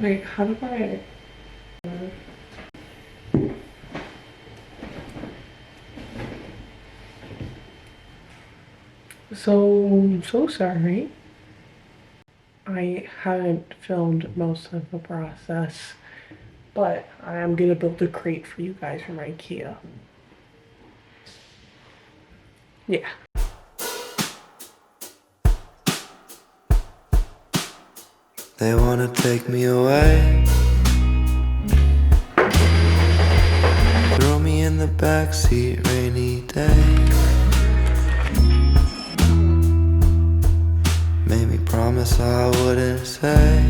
Wait, how do I... I'm so sorry. I haven't filmed most of the process, but I am gonna build a crate for you guys from IKEA. Yeah. They wanna take me away, throw me in the backseat, rainy day. Made me promise I wouldn't say.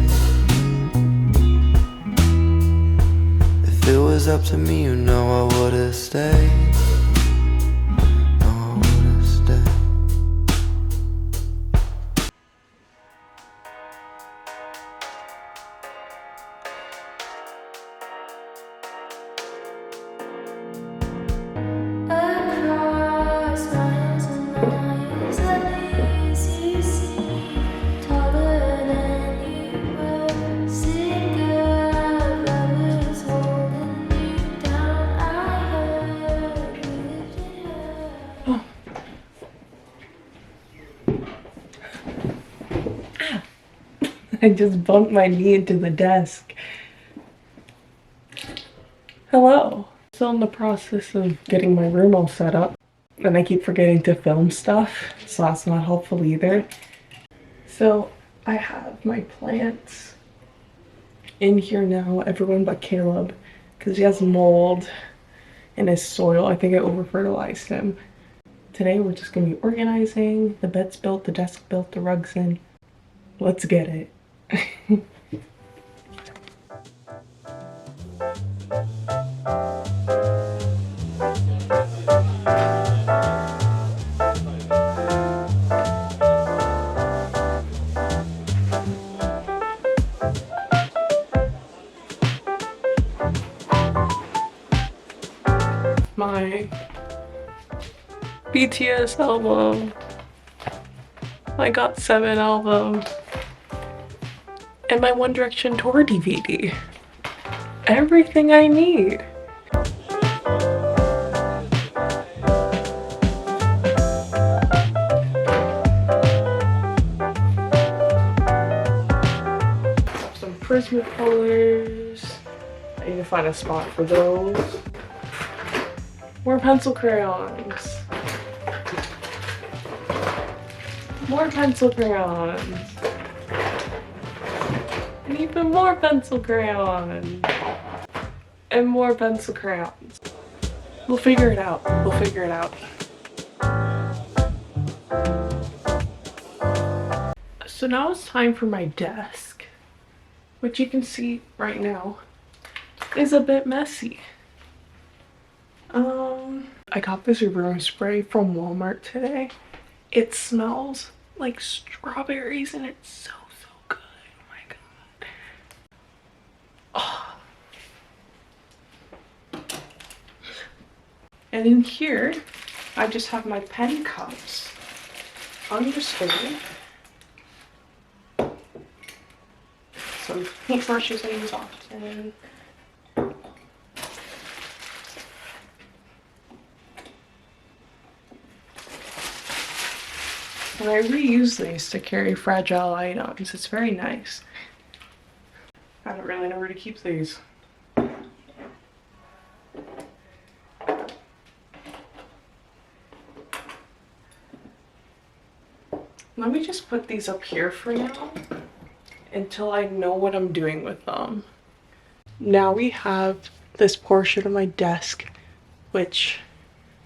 If it was up to me, you know I would've stayed. No, I would've stayed. I just bumped my knee into the desk. Hello. Still in the process of getting my room all set up, and I keep forgetting to film stuff, so that's not helpful either. So I have my plants in here now, everyone but Caleb, because he has mold in his soil. I think I over-fertilized him. Today we're just gonna be organizing. The bed's built, the desk built, the rug's in. Let's get it. My BTS album. I got 7 albums. And my One Direction tour DVD. Everything I need. Some Prismacolors. I need to find a spot for those. More pencil crayons. More pencil crayons. And even more pencil crayons. And more pencil crayons. We'll figure it out. We'll figure it out. So now it's time for my desk, which you can see right now is a bit messy. I got this room spray from Walmart today. It smells like strawberries and it's so good. Oh my god. Oh. And in here, I just have my pen cups undisturbed. Some paintbrushes I use often. And I reuse these to carry fragile items. It's very nice. I don't really know where to keep these. Let me just put these up here for now until I know what I'm doing with them. Now we have this portion of my desk, which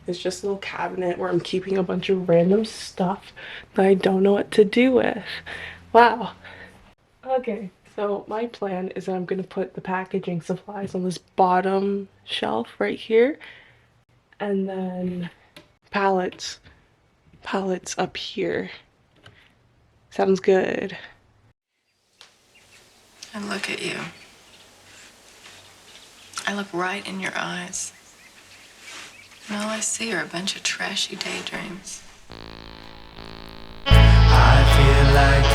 is just a little cabinet where I'm keeping a bunch of random stuff that I don't know what to do with. Wow. Okay, so my plan is that I'm gonna put the packaging supplies on this bottom shelf right here, and then pallets up here. Sounds good. And look at you. I look right in your eyes. And all I see are a bunch of trashy daydreams. I feel like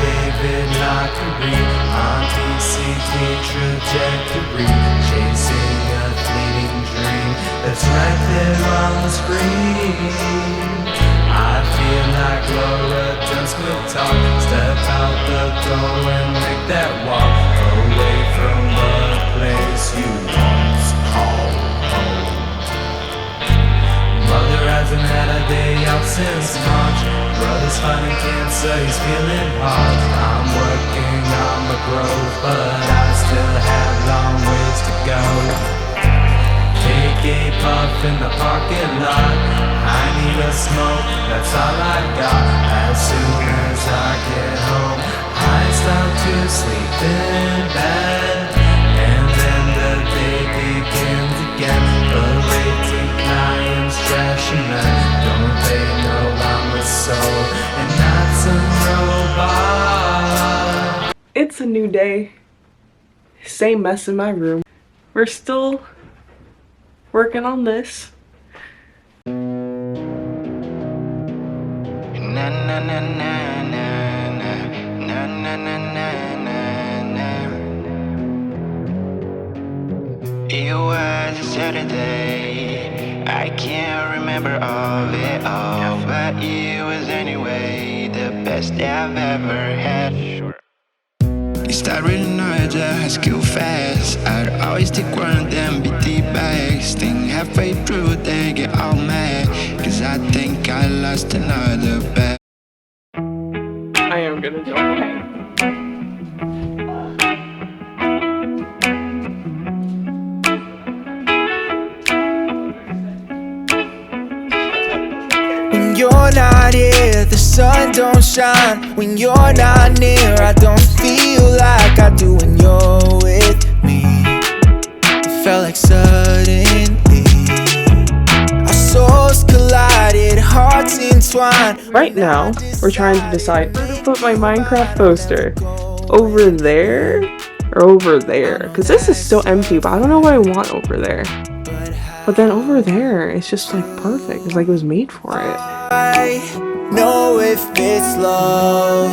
rapid knockery on PCT trajectory, chasing a fleeting dream that's right there on the screen. I feel like Laura Dern will talk. Step out the door and make that walk away from the place you once called home. Mother hasn't had a day out since March. Brother's fighting cancer, he's feeling hard. I'm working on my growth, but I still have long ways to go. Take a puff in the parking lot. I need a smoke, that's all I got. As soon as I get home, I start to sleep in bed, and then the day begins again. Belated clients trashing men. Don't they know I'm a soul and not some robot? It's a new day. Same mess in my room. We're still working on this. Na na na na na na na na na na na. It was a Saturday. I can't remember all of it all, but it was anyway the best I've ever had. You start reading knowledge at high school fast. I'd always take one of them BT bags. Think halfway through, they get all mad, cause I think I lost another bet. I am gonna do okay. When you're not here, the sun don't shine. When you're not near, I don't feel like I do when you're with me. It felt like suddenly our souls collided, hearts entwined. Right now, we're trying to decide where to put my Minecraft poster. Over there or over there? Because this is so empty, but I don't know what I want over there. But then over there, it's just like perfect. It's like it was made for it. I know if it's love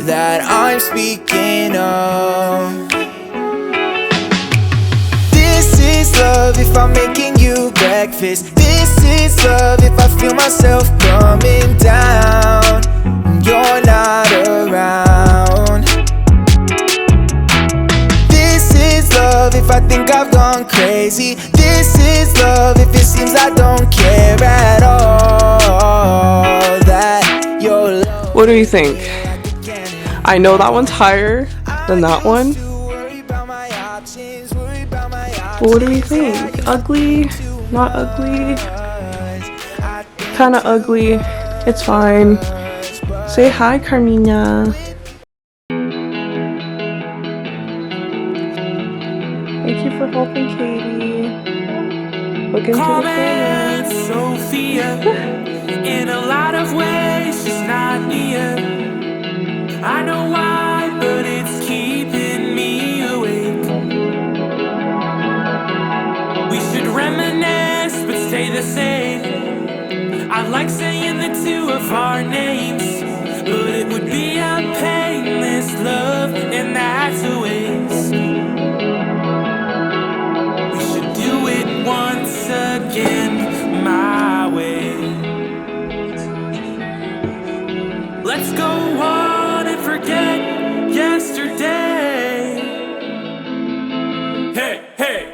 that I'm speaking of. This is love if I'm making you breakfast. This is love if I feel myself coming down when you're not around. This is love if I think I've gone crazy. This is love if it seems I don't care at all. That your love. What do you think? I know that one's higher than that one. But what do you think? Ugly? Not ugly? Kinda ugly. It's fine. Say hi, Carmina. Thank you for helping Katie. Look into the camera. Sophia, in a lot of ways, she's not near. I know why, but it's keeping me awake. We should reminisce, but stay the same. I like saying the two of our names, but it would be a painless love, and that's a waste. We should do it once again, my way. Let's go on and forget yesterday. Hey, hey.